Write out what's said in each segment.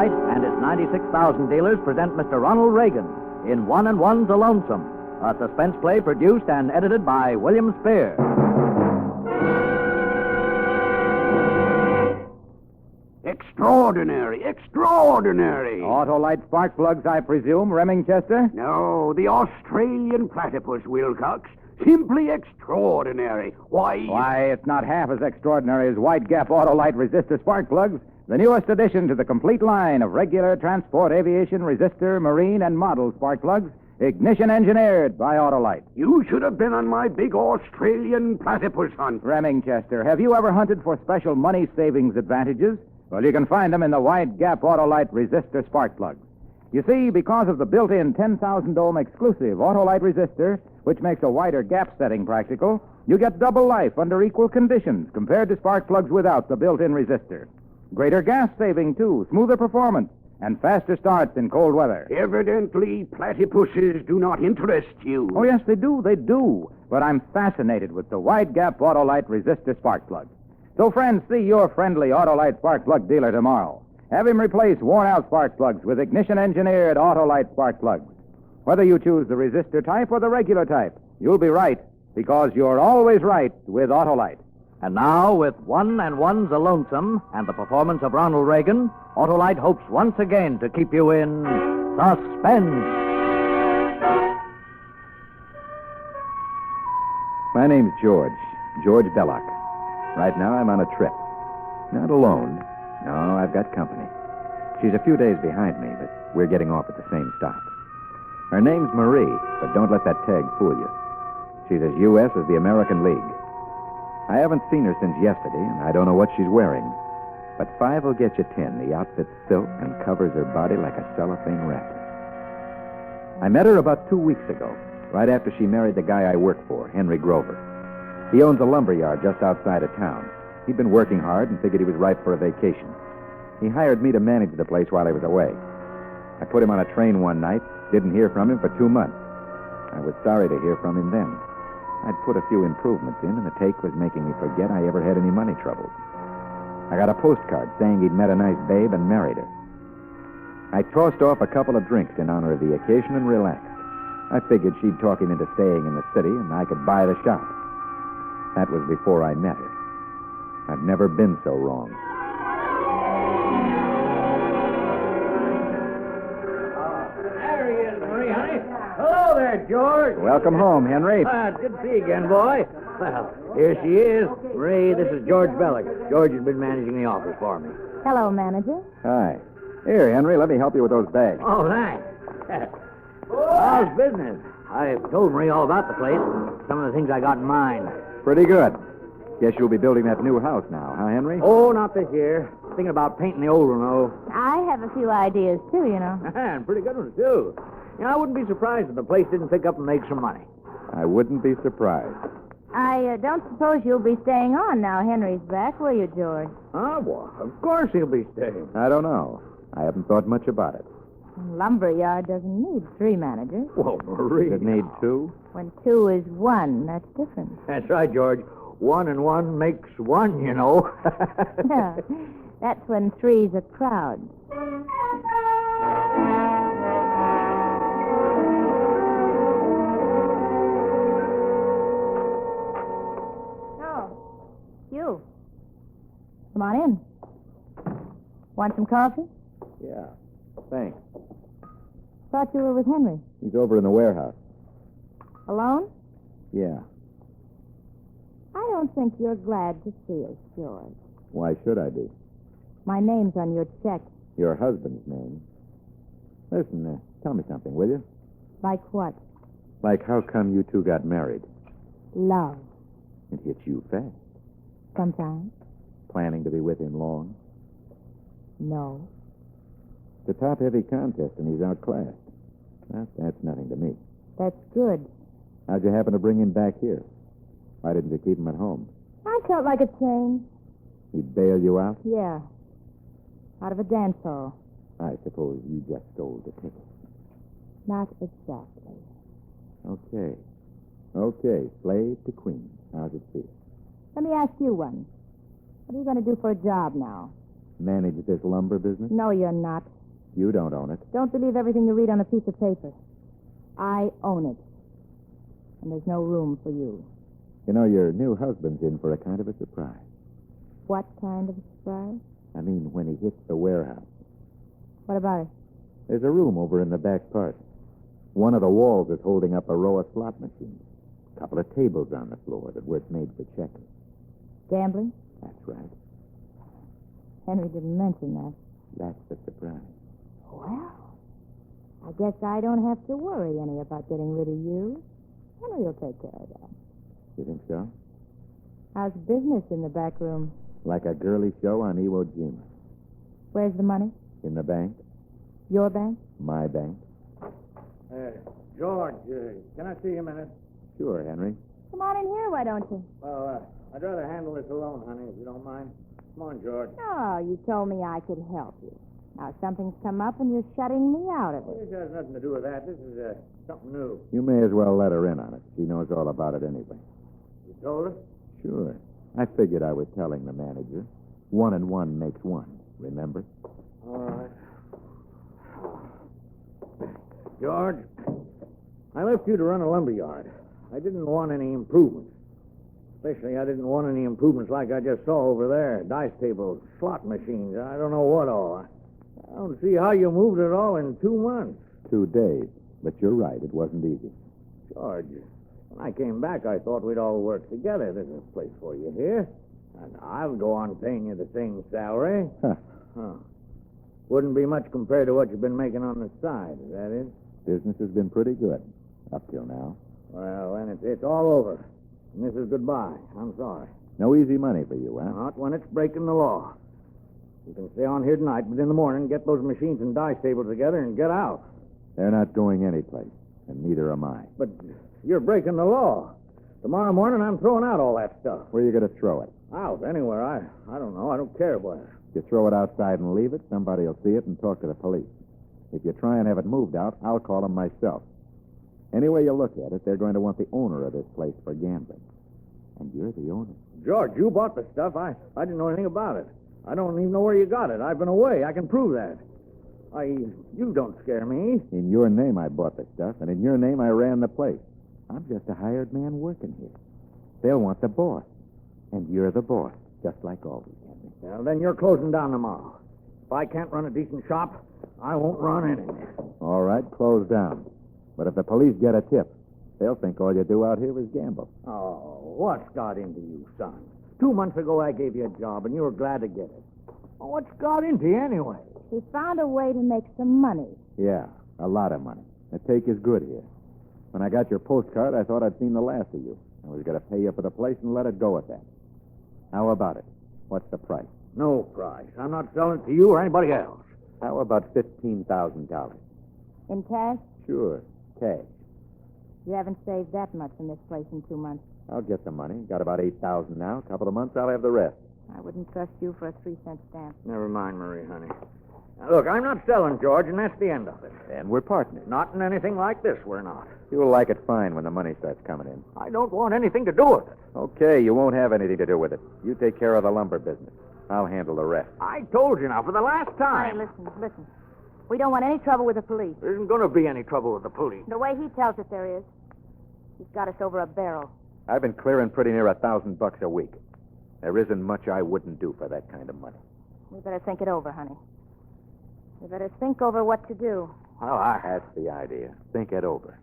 Autolite and its 96,000 dealers present Mr. Ronald Reagan in One and One's a Lonesome, a suspense play produced and edited by William Spear. Extraordinary, extraordinary. Autolite spark plugs, I presume, Remingchester? No, the Australian platypus, Wilcox. Simply extraordinary. Why, it's not half as extraordinary as White Gap Autolite resistor spark plugs, the newest addition to the complete line of regular transport, aviation, resistor, marine, and model spark plugs, ignition engineered by Autolite. You should have been on my big Australian platypus hunt. Remingchester, have you ever hunted for special money savings advantages? Well, you can find them in the White Gap Autolite resistor spark plugs. You see, because of the built-in 10,000 ohm exclusive Autolite resistor, which makes a wider gap setting practical, you get double life under equal conditions compared to spark plugs without the built-in resistor. Greater gas saving, too, smoother performance, and faster starts in cold weather. Evidently, platypuses do not interest you. Oh, yes, they do. But I'm fascinated with the White Gap Autolite resistor spark plug. So, friends, see your friendly Autolite spark plug dealer tomorrow. Have him replace worn-out spark plugs with ignition-engineered Autolite spark plugs. Whether you choose the resistor type or the regular type, you'll be right, because you're always right with Autolite. And now, with One and One's a Lonesome and the performance of Ronald Reagan, Autolite hopes once again to keep you in suspense. My name's George Belloc. Right now I'm on a trip. Not alone. No, I've got company. She's a few days behind me, but we're getting off at the same stop. Her name's Marie, but don't let that tag fool you. She's as U.S. as the American League. I haven't seen her since yesterday, and I don't know what she's wearing. But 5 will get you 10. The outfit's silk and covers her body like a cellophane wrapper. I met her about 2 weeks ago, right after she married the guy I work for, Henry Grover. He owns a lumber yard just outside of town. He'd been working hard and figured he was ripe for a vacation. He hired me to manage the place while he was away. I put him on a train one night, didn't hear from him for 2 months. I was sorry to hear from him then. I'd put a few improvements in, and the take was making me forget I ever had any money troubles. I got a postcard saying he'd met a nice babe and married her. I tossed off a couple of drinks in honor of the occasion and relaxed. I figured she'd talk him into staying in the city, and I could buy the shop. That was before I met her. I've never been so wrong. There he is, Marie, honey. Hello there, George. Welcome home, Henry. It's good to see you again, boy. Well, here she is. Marie, this is George Belloc. George has been managing the office for me. Hello, manager. Hi. Here, Henry, let me help you with those bags. Oh, thanks. How's business? I've told Marie all about the place, some of the things I got in mind. Pretty good. Guess you'll be building that new house now, huh, Henry? Oh, not this year. Thinking about painting the old one, though. I have a few ideas, too, you know. And pretty good ones, too. You know, I wouldn't be surprised if the place didn't pick up and make some money. I wouldn't be surprised. I don't suppose you'll be staying on now Henry's back, will you, George? Oh, well, of course he'll be staying. I don't know. I haven't thought much about it. Lumber yard doesn't need 3 managers. Whoa, Marie. Does it need 2? When 2 is 1, that's different. That's right, George. 1 and 1 makes 1, you know. Yeah, that's when 3's a crowd. Oh, you. Come on in. Want some coffee? Yeah. Thanks. Thought you were with Henry. He's over in the warehouse. Alone? Yeah. I don't think you're glad to see us, George. Why should I be? My name's on your check. Your husband's name. Listen, tell me something, will you? Like what? Like, how come you two got married? Love. It hit you fast. Sometimes. Planning to be with him long? No. It's a top-heavy contest, and he's outclassed. That's nothing to me. That's good. How'd you happen to bring him back here? Why didn't you keep him at home? I felt like a change. He bailed you out? Yeah. Out of a dance hall. I suppose you just stole the ticket. Not exactly. Okay, slave to queen. How's it feel? Let me ask you one. What are you going to do for a job now? Manage this lumber business? No, you're not. You don't own it. Don't believe everything you read on a piece of paper. I own it. And there's no room for you. You know, your new husband's in for a kind of a surprise. What kind of a surprise? I mean, when he hits the warehouse. What about it? There's a room over in the back part. One of the walls is holding up a row of slot machines. A couple of tables on the floor that weren't made for checking. Gambling? That's right. Henry didn't mention that. That's the surprise. Well, I guess I don't have to worry any about getting rid of you. Henry will take care of that. You think so? How's business in the back room? Like a girly show on Iwo Jima. Where's the money? In the bank. Your bank? My bank. George, can I see you a minute? Sure, Henry. Come on in here, why don't you? Well, I'd rather handle this alone, honey, if you don't mind. Come on, George. Oh, you told me I could help you. Now, something's come up and you're shutting me out of it. This has nothing to do with that. This is something new. You may as well let her in on it. She knows all about it anyway. You told her? Sure. I figured I was telling the manager. 1 and 1 makes 1. Remember? All right. George, I left you to run a lumber yard. I didn't want any improvements. Especially, I didn't want any improvements like I just saw over there. Dice tables, slot machines, I don't know what all. I don't see how you moved it all in 2 months. 2 days. But you're right. It wasn't easy. George, when I came back, I thought we'd all work together. There's a place for you here. And I'll go on paying you the same salary. Huh. Wouldn't be much compared to what you've been making on the side, is that it? Business has been pretty good up till now. Well, then it's all over. And this is goodbye. I'm sorry. No easy money for you, huh? Not when it's breaking the law. You can stay on here tonight, but in the morning, get those machines and dice tables together and get out. They're not going anyplace, and neither am I. But you're breaking the law. Tomorrow morning, I'm throwing out all that stuff. Where are you going to throw it? Out, anywhere. I don't know. I don't care where. If you throw it outside and leave it, somebody will see it and talk to the police. If you try and have it moved out, I'll call them myself. Any way you look at it, they're going to want the owner of this place for gambling. And you're the owner. George, you bought the stuff. I didn't know anything about it. I don't even know where you got it. I've been away. I can prove that. You don't scare me. In your name, I bought the stuff, and in your name, I ran the place. I'm just a hired man working here. They'll want the boss. And you're the boss, just like always, Henry. Well, then you're closing down tomorrow. If I can't run a decent shop, I won't run anything. All right, close down. But if the police get a tip, they'll think all you do out here is gamble. Oh, what's got into you, son? 2 months ago, I gave you a job, and you were glad to get it. Well, what's got into you anyway? He found a way to make some money. Yeah, a lot of money. The take is good here. When I got your postcard, I thought I'd seen the last of you. I was going to pay you for the place and let it go at that. How about it? What's the price? No price. I'm not selling it to you or anybody else. How about $15,000? In cash? Sure, cash. You haven't saved that much in this place in 2 months. I'll get the money. Got about $8,000 now. A couple of months, I'll have the rest. I wouldn't trust you for a 3-cent stamp. Never mind, Marie, honey. Now, look, I'm not selling, George, and that's the end of it. And we're partners. Not in anything like this, we're not. You'll like it fine when the money starts coming in. I don't want anything to do with it. Okay, you won't have anything to do with it. You take care of the lumber business. I'll handle the rest. I told you now, for the last time. Hey, listen. We don't want any trouble with the police. There isn't going to be any trouble with the police. The way he tells it there is. He's got us over a barrel. I've been clearing pretty near $1,000 a week. There isn't much I wouldn't do for that kind of money. We better think it over, honey. We better think over what to do. Well, That's the idea. Think it over.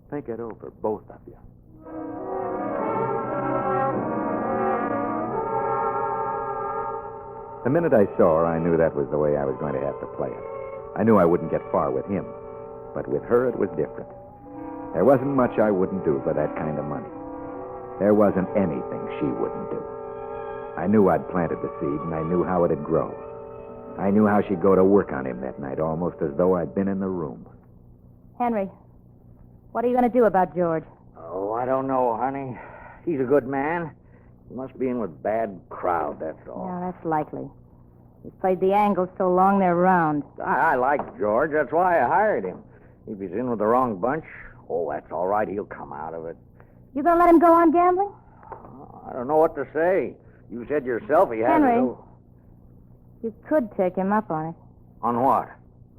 Think it over, both of you. The minute I saw her, I knew that was the way I was going to have to play it. I knew I wouldn't get far with him. But with her, it was different. There wasn't much I wouldn't do for that kind of money. There wasn't anything she wouldn't do. I knew I'd planted the seed, and I knew how it'd grow. I knew how she'd go to work on him that night, almost as though I'd been in the room. Henry, what are you going to do about George? Oh, I don't know, honey. He's a good man. He must be in with bad crowd, that's all. Yeah, that's likely. He's played the angles so long they're round. I like George. That's why I hired him. If he's in with the wrong bunch, that's all right. He'll come out of it. You going to let him go on gambling? I don't know what to say. You said yourself he had Henry. to. You could take him up on it. On what?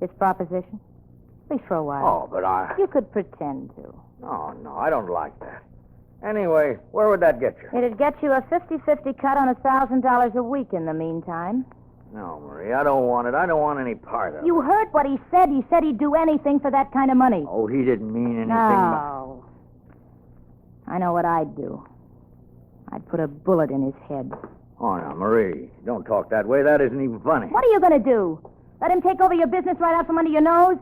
This proposition? At least for a while. Oh, but I... You could pretend to. No, I don't like that. Anyway, where would that get you? It'd get you a 50-50 cut on $1,000 a week in the meantime. No, Marie, I don't want it. I don't want any part of it. You heard what he said. He said he'd do anything for that kind of money. Oh, he didn't mean anything. No. I know what I'd do. I'd put a bullet in his head. Oh, now, Marie, don't talk that way. That isn't even funny. What are you going to do? Let him take over your business right out from under your nose?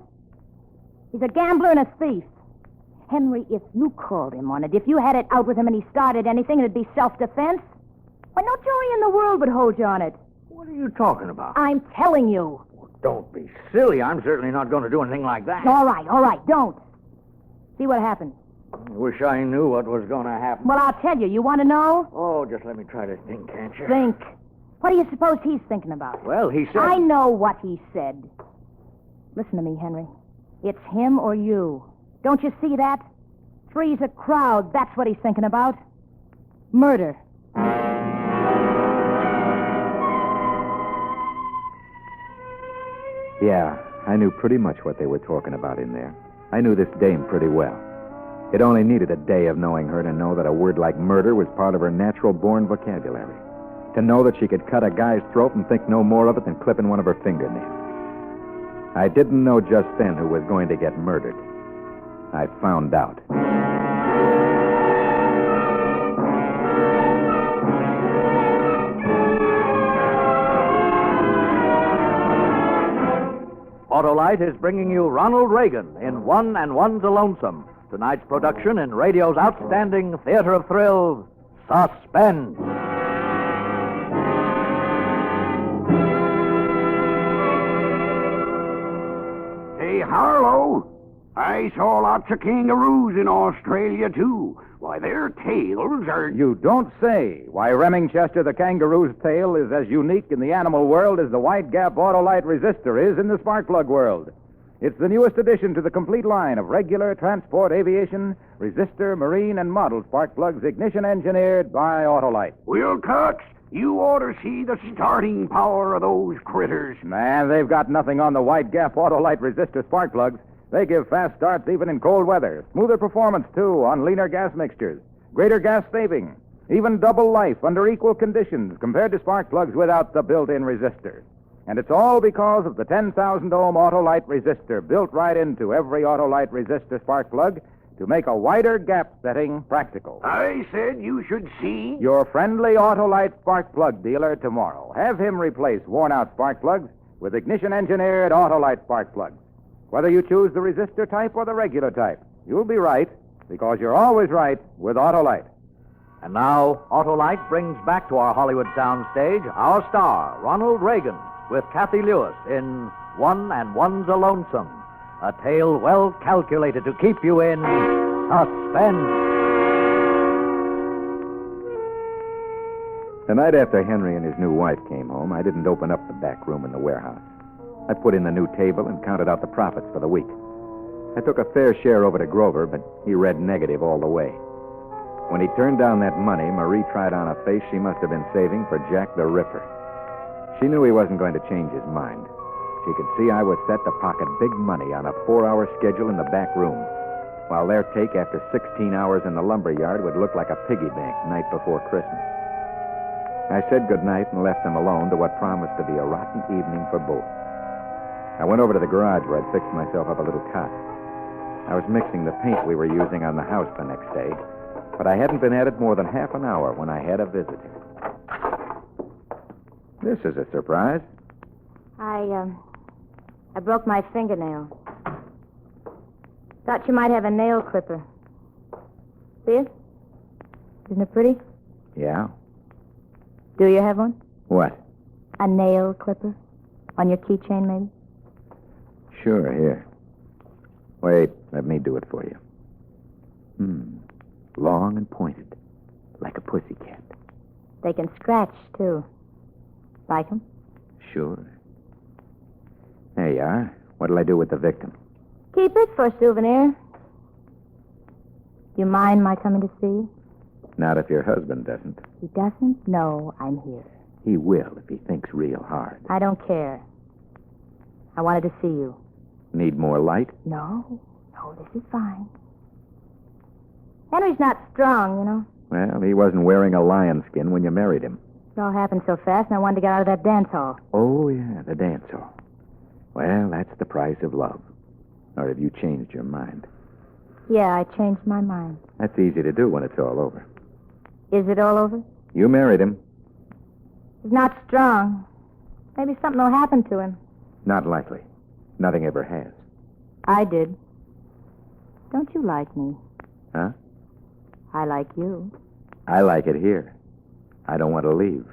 He's a gambler and a thief. Henry, if you called him on it, if you had it out with him and he started anything, it'd be self-defense. Why, no jury in the world would hold you on it. What are you talking about? I'm telling you. Don't be silly. I'm certainly not going to do anything like that. All right, don't. See what happens. I wish I knew what was going to happen. Well, I'll tell you. You want to know? Oh, just let me try to think, can't you? Think. What do you suppose he's thinking about? Well, he said... I know what he said. Listen to me, Henry. It's him or you. Don't you see that? Three's a crowd. That's what he's thinking about. Murder. Yeah, I knew pretty much what they were talking about in there. I knew this dame pretty well. It only needed a day of knowing her to know that a word like murder was part of her natural-born vocabulary. To know that she could cut a guy's throat and think no more of it than clipping one of her fingernails. I didn't know just then who was going to get murdered. I found out. Autolite is bringing you Ronald Reagan in One and One's a Lonesome. Tonight's production in radio's outstanding theater of thrills, Suspense. Hey, Harlow, I saw lots of kangaroos in Australia, too. Why, their tails are... You don't say. Why, Remingchester the kangaroo's tail is as unique in the animal world as the wide gap Autolite resistor is in the spark plug world. It's the newest addition to the complete line of regular transport, aviation, resistor, marine, and model spark plugs ignition engineered by Autolite. Wilcox, you ought to see the starting power of those critters. Man, they've got nothing on the wide gap Autolite resistor spark plugs. They give fast starts even in cold weather. Smoother performance, too, on leaner gas mixtures. Greater gas saving. Even double life under equal conditions compared to spark plugs without the built-in resistor. And it's all because of the 10,000-ohm Autolite resistor built right into every Autolite resistor spark plug to make a wider gap setting practical. I said you should see. Your friendly Autolite spark plug dealer tomorrow. Have him replace worn-out spark plugs with ignition-engineered Autolite spark plugs. Whether you choose the resistor type or the regular type, you'll be right, because you're always right with Autolite. And now, Autolite brings back to our Hollywood soundstage our star, Ronald Reagan, with Kathy Lewis in One and One's a Lonesome, a tale well calculated to keep you in suspense. The night after Henry and his new wife came home, I didn't open up the back room in the warehouse. I put in the new table and counted out the profits for the week. I took a fair share over to Grover, but he read negative all the way. When he turned down that money, Marie tried on a face she must have been saving for Jack the Ripper. She knew he wasn't going to change his mind. She could see I was set to pocket big money on a 4-hour schedule in the back room, while their take after 16 hours in the lumber yard would look like a piggy bank night before Christmas. I said goodnight and left them alone to what promised to be a rotten evening for both. I went over to the garage where I'd fixed myself up a little cot. I was mixing the paint we were using on the house the next day, but I hadn't been at it more than half an hour when I had a visitor. This is a surprise. I broke my fingernail. Thought you might have a nail clipper. See it? Isn't it pretty? Yeah? Do you have one? What? A nail clipper? On your keychain, maybe? Sure, here. Wait, let me do it for you. Long and pointed, like a pussycat. They can scratch, too. Like them? Sure. There you are. What'll I do with the victim? Keep it for a souvenir. Do you mind my coming to see you? Not if your husband doesn't. He doesn't? No, I'm here. He will if he thinks real hard. I don't care. I wanted to see you. Need more light? No, this is fine. Henry's not strong, you know. Well, he wasn't wearing a lion skin when you married him. It all happened so fast, and I wanted to get out of that dance hall. Oh, yeah, the dance hall. Well, that's the price of love. Or have you changed your mind? Yeah, I changed my mind. That's easy to do when it's all over. Is it all over? You married him. He's not strong. Maybe something will happen to him. Not likely. Nothing ever has. I did. Don't you like me? Huh? I like you. I like it here. I don't want to leave.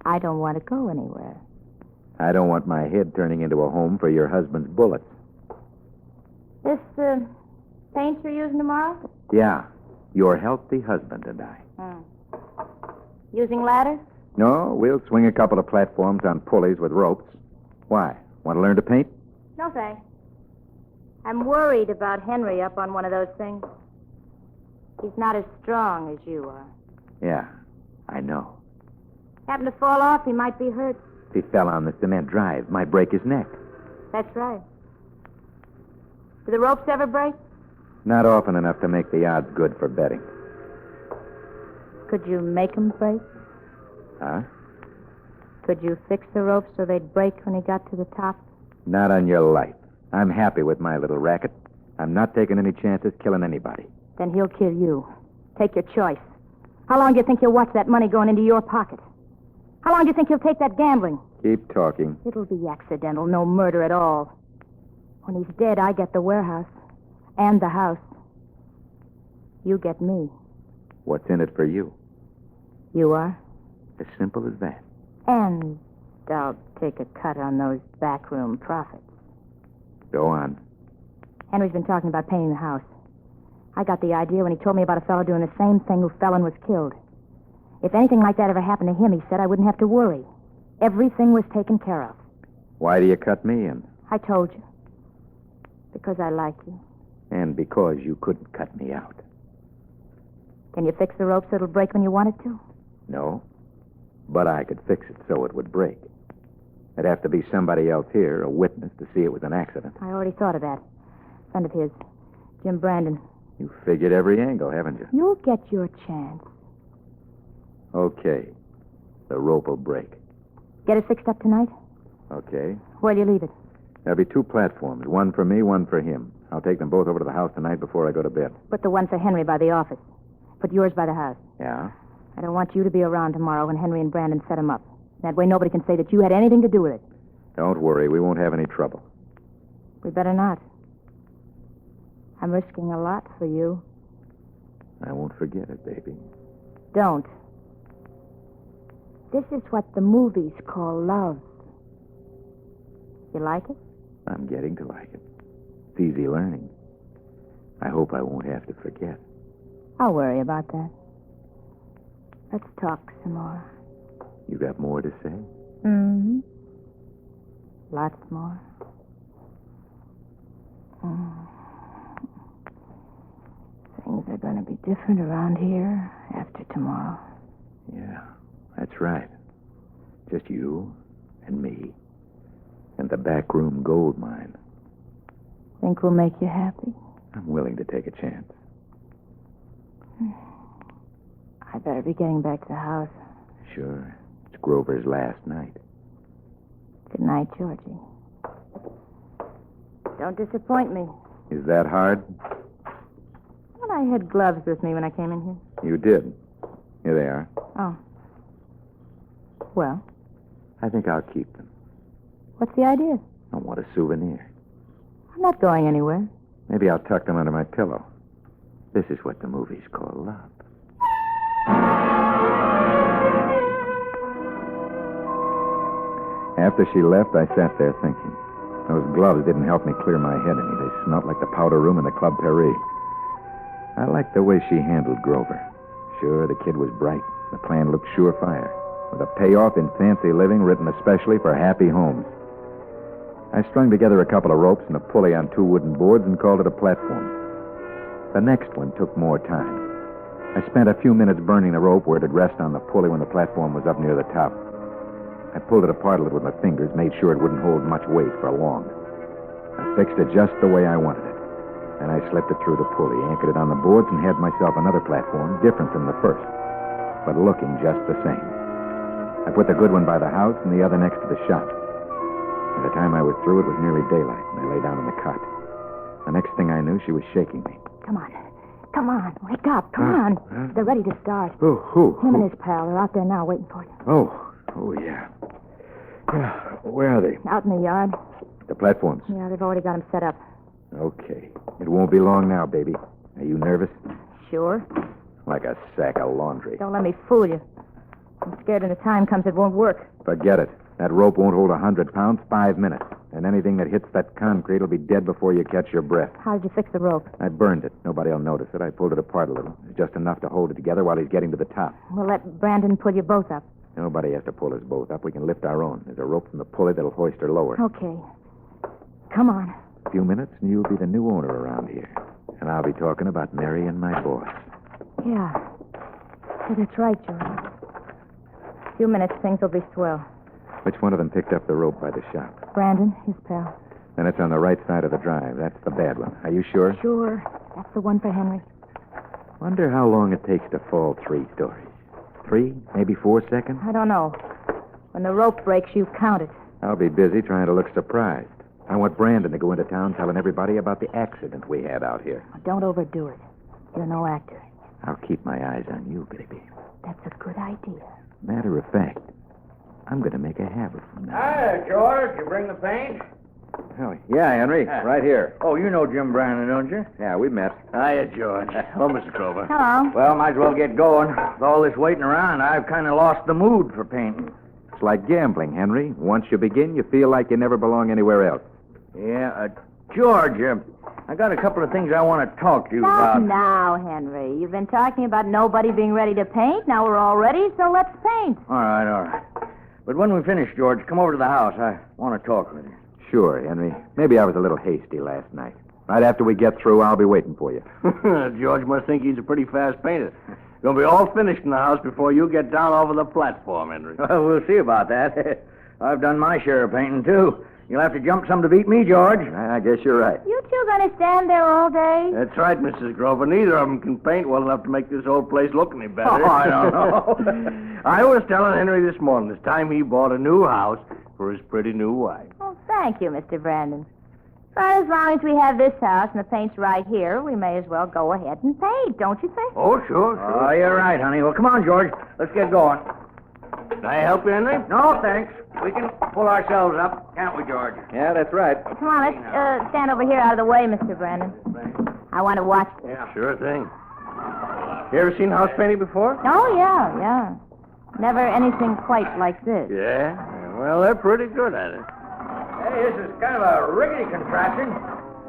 I don't want to go anywhere. I don't want my head turning into a home for your husband's bullets. This, paint you're using tomorrow? Yeah. Your healthy husband and I. Using ladders? No, we'll swing a couple of platforms on pulleys with ropes. Why? Want to learn to paint? No, thanks. I'm worried about Henry up on one of those things. He's not as strong as you are. Yeah, I know. Happen to fall off, he might be hurt. If he fell on the cement drive, might break his neck. That's right. Do the ropes ever break? Not often enough to make the odds good for betting. Could you make them break? Huh? Could you fix the ropes so they'd break when he got to the top? Not on your life. I'm happy with my little racket. I'm not taking any chances killing anybody. Then he'll kill you. Take your choice. How long do you think he'll watch that money going into your pocket? How long do you think he'll take that gambling? Keep talking. It'll be accidental, no murder at all. When he's dead, I get the warehouse and the house. You get me. What's in it for you? You are? As simple as that. And I'll take a cut on those backroom profits. Go on. Henry's been talking about painting the house. I got the idea when he told me about a fellow doing the same thing who fell and was killed. If anything like that ever happened to him, he said, I wouldn't have to worry. Everything was taken care of. Why do you cut me in? I told you. Because I like you. And because you couldn't cut me out. Can you fix the rope so it'll break when you want it to? No. But I could fix it so it would break. There'd have to be somebody else here, a witness, to see it was an accident. I already thought of that. A friend of his, Jim Brandon. You figured every angle, haven't you? You'll get your chance. Okay. The rope will break. Get it fixed up tonight? Okay. Where'll you leave it? There'll be 2 platforms, one for me, one for him. I'll take them both over to the house tonight before I go to bed. Put the one for Henry by the office. Put yours by the house. Yeah? I don't want you to be around tomorrow when Henry and Brandon set him up. That way nobody can say that you had anything to do with it. Don't worry, we won't have any trouble. We better not. I'm risking a lot for you. I won't forget it, baby. Don't. This is what the movies call love. You like it? I'm getting to like it. It's easy learning. I hope I won't have to forget. I'll worry about that. Let's talk some more. You got more to say? Mm-hmm. Lots more. Things are going to be different around here after tomorrow. Yeah, that's right. Just you and me and the backroom gold mine. Think we'll make you happy? I'm willing to take a chance. I better be getting back to the house. Sure. It's Grover's last night. Good night, Georgie. Don't disappoint me. Is that hard? Well, I had gloves with me when I came in here. You did. Here they are. Oh. Well, I think I'll keep them. what's the idea? I want a souvenir. I'm not going anywhere. Maybe I'll tuck them under my pillow. This is what the movies call love. After she left, I sat there thinking. Those gloves didn't help me clear my head any. They smelled like the powder room in the Club Paris. I liked the way she handled Grover. Sure, the kid was bright. The plan looked surefire, with a payoff in fancy living written especially for happy homes. I strung together a couple of ropes and a pulley on 2 wooden boards and called it a platform. The next one took more time. I spent a few minutes burning the rope where it'd rest on the pulley when the platform was up near the top. I pulled it apart a little with my fingers, made sure it wouldn't hold much weight for long. I fixed it just the way I wanted it. Then I slipped it through the pulley, anchored it on the boards, and had myself another platform, different from the first, but looking just the same. I put the good one by the house and the other next to the shop. By the time I was through, it was nearly daylight, and I lay down in the cot. The next thing I knew, she was shaking me. Come on. Come on. Wake up. Come on. They're ready to start. Who? Him and his pal. They're out there now waiting for you. Oh, yeah. Yeah, where are they? Out in the yard. The platforms. Yeah, they've already got them set up. Okay. It won't be long now, baby. Are you nervous? Sure. Like a sack of laundry. Don't let me fool you. I'm scared when the time comes it won't work. Forget it. That rope won't hold 100 pounds 5 minutes. And anything that hits that concrete will be dead before you catch your breath. How did you fix the rope? I burned it. Nobody will notice it. I pulled it apart a little. It's just enough to hold it together while he's getting to the top. We'll let Brandon pull you both up. Nobody has to pull us both up. We can lift our own. There's a rope from the pulley that'll hoist her lower. Okay. Come on. A few minutes, and you'll be the new owner around here. And I'll be talking about Mary and my boss. Yeah. Oh, that's right, George. A few minutes, things will be swell. Which one of them picked up the rope by the shop? Brandon, his pal. Then it's on the right side of the drive. That's the bad one. Are you sure? Sure. That's the one for Henry. Wonder how long it takes to fall 3 stories. 3, maybe 4 seconds? I don't know. When the rope breaks, you count it. I'll be busy trying to look surprised. I want Brandon to go into town telling everybody about the accident we had out here. Don't overdo it. You're no actor. I'll keep my eyes on you, baby. That's a good idea. Matter of fact, I'm going to make a habit from now. Hi, George. You bring the paint? Oh, yeah, Henry. Right here. Oh, you know Jim Brandon, don't you? Yeah, we met. Hiya, George. Hello, Mr. Grover. Hello. Well, might as well get going. With all this waiting around, I've kind of lost the mood for painting. It's like gambling, Henry. Once you begin, you feel like you never belong anywhere else. Yeah, George, I got a couple of things I want to talk to you Not about. now, Henry. You've been talking about nobody being ready to paint. Now we're all ready, so let's paint. All right. But when we finish, George, come over to the house. I want to talk with you. Sure, Henry. Maybe I was a little hasty last night. Right after we get through, I'll be waiting for you. George must think he's a pretty fast painter. You'll be all finished in the house before you get down over the platform, Henry. Well, we'll see about that. I've done my share of painting, too. You'll have to jump some to beat me, George. I guess you're right. You two gonna stand there all day? That's right, Mrs. Grover. Neither of them can paint well enough to make this old place look any better. Oh, I don't know. I was telling Henry this morning it's time he bought a new house for his pretty new wife. Oh, thank you, Mr. Brandon. But as long as we have this house and the paint's right here, we may as well go ahead and paint, don't you think? Oh, sure. Oh, you're right, honey. Well, come on, George. Let's get going. Can I help you, Henry? No, thanks. We can pull ourselves up, can't we, George? Yeah, that's right. Come on, let's stand over here out of the way, Mr. Brandon. I want to watch this. Yeah, sure thing. You ever seen house painting before? Oh, yeah. Never anything quite like this. Yeah? Well, they're pretty good at it. Hey, this is kind of a rickety contraption.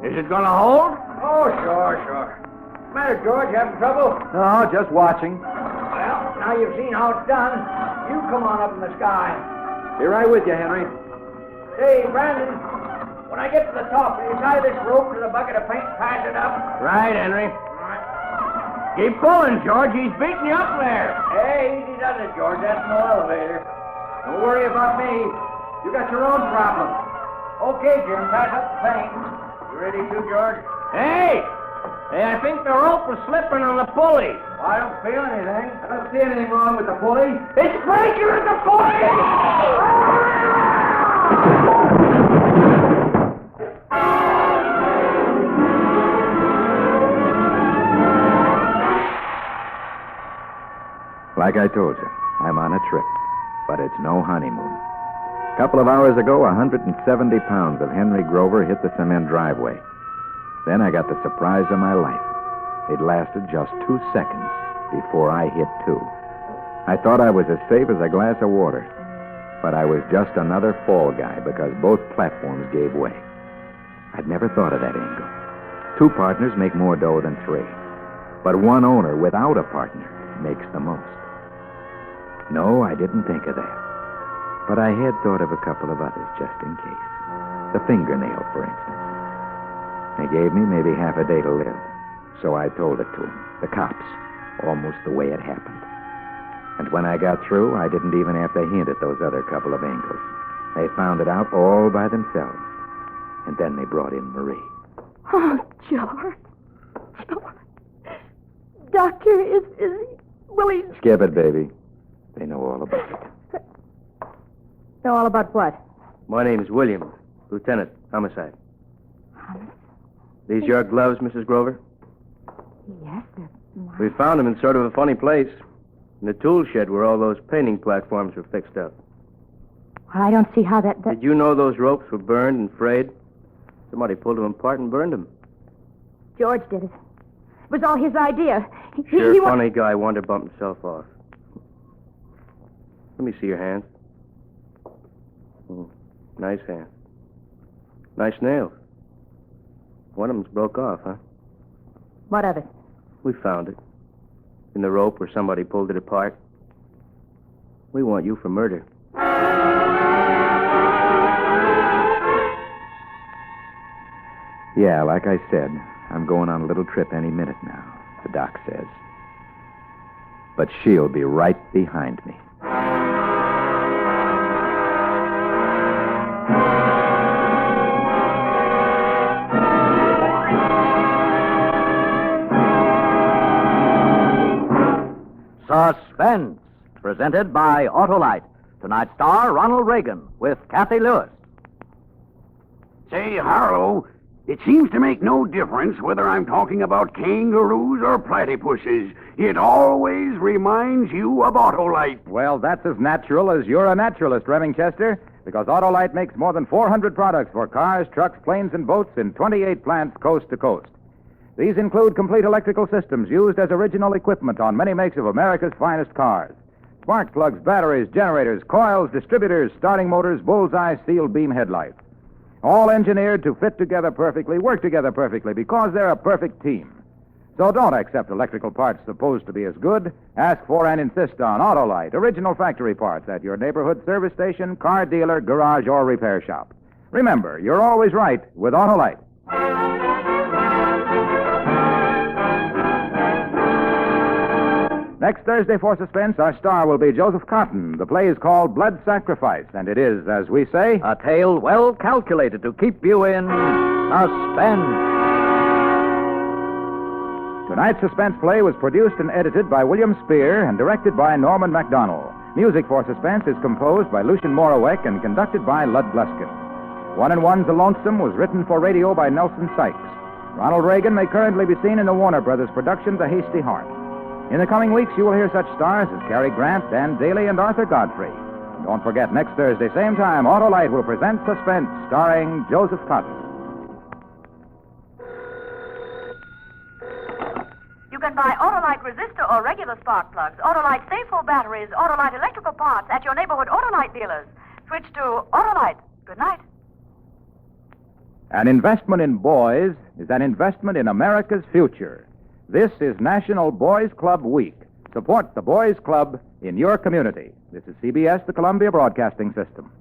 Is it going to hold? Oh, sure. What's the matter, George? You having trouble? No, just watching. Well, now you've seen how it's done. You come on up in the sky. Be right with you, Henry. Say, Brandon, when I get to the top, will you tie this rope to the bucket of paint and pass it up? Right, Henry. Keep pulling, George. He's beating you up there. Hey, easy does it, George. That's no elevator. Don't worry about me. You got your own problems. Okay, Jim, pass up the paint. You ready too, George? Hey, I think the rope was slipping on the pulley. I don't feel anything. I don't see anything wrong with the pulley. It's breaking at the pulley! Like I told you, I'm on a trip, but it's no honeymoon. A couple of hours ago, 170 pounds of Henry Grover hit the cement driveway. Then I got the surprise of my life. It lasted just 2 seconds before I hit 2. I thought I was as safe as a glass of water, but I was just another fall guy because both platforms gave way. I'd never thought of that angle. 2 partners make more dough than 3, but one owner without a partner makes the most. No, I didn't think of that. But I had thought of a couple of others just in case. The fingernail, for instance. They gave me maybe half a day to live. So I told it to them, the cops, almost the way it happened. And when I got through, I didn't even have to hint at those other couple of angles. They found it out all by themselves. And then they brought in Marie. Oh, George. Doctor, is he... Will he... Skip it, baby. They know all about it. Know all about what? My name's Williams, Lieutenant, homicide. These your gloves, Mrs. Grover? Yes, they're mine. We found them in sort of a funny place. In the tool shed where all those painting platforms were fixed up. Well, I don't see how that... Did you know those ropes were burned and frayed? Somebody pulled them apart and burned them. George did it. It was all his idea. Sure, he funny guy wanted to bump himself off. Let me see your hands. Nice hands. Nice nails. One of them's broke off, huh? What of it? We found it. In the rope where somebody pulled it apart. We want you for murder. Yeah, like I said, I'm going on a little trip any minute now, the doc says. But she'll be right behind me. Suspense, presented by Autolite. Tonight's star, Ronald Reagan, with Kathy Lewis. Say, Harlow, it seems to make no difference whether I'm talking about kangaroos or platypuses. It always reminds you of Autolite. Well, that's as natural as you're a naturalist, Remingchester, because Autolite makes more than 400 products for cars, trucks, planes, and boats in 28 plants coast to coast. These include complete electrical systems used as original equipment on many makes of America's finest cars. Spark plugs, batteries, generators, coils, distributors, starting motors, bullseye, steel beam headlights. All engineered to fit together perfectly, work together perfectly, because they're a perfect team. So don't accept electrical parts supposed to be as good. Ask for and insist on Autolite, original factory parts at your neighborhood service station, car dealer, garage, or repair shop. Remember, you're always right with Autolite. Next Thursday for Suspense, our star will be Joseph Cotton. The play is called Blood Sacrifice, and it is, as we say... A tale well calculated to keep you in suspense. Tonight's Suspense play was produced and edited by William Spear and directed by Norman MacDonald. Music for Suspense is composed by Lucien Morawek and conducted by Lud Gluskin. 1 and 1's The Lonesome was written for radio by Nelson Sykes. Ronald Reagan may currently be seen in the Warner Brothers production, The Hasty Heart. In the coming weeks, you will hear such stars as Cary Grant, Dan Daly, and Arthur Godfrey. Don't forget, next Thursday, same time, Autolite will present Suspense, starring Joseph Cotton. You can buy Autolite resistor or regular spark plugs, Autolite Stay-Full batteries, Autolite electrical parts at your neighborhood Autolite dealers. Switch to Autolite. Good night. An investment in boys is an investment in America's future. This is National Boys Club Week. Support the Boys Club in your community. This is CBS, the Columbia Broadcasting System.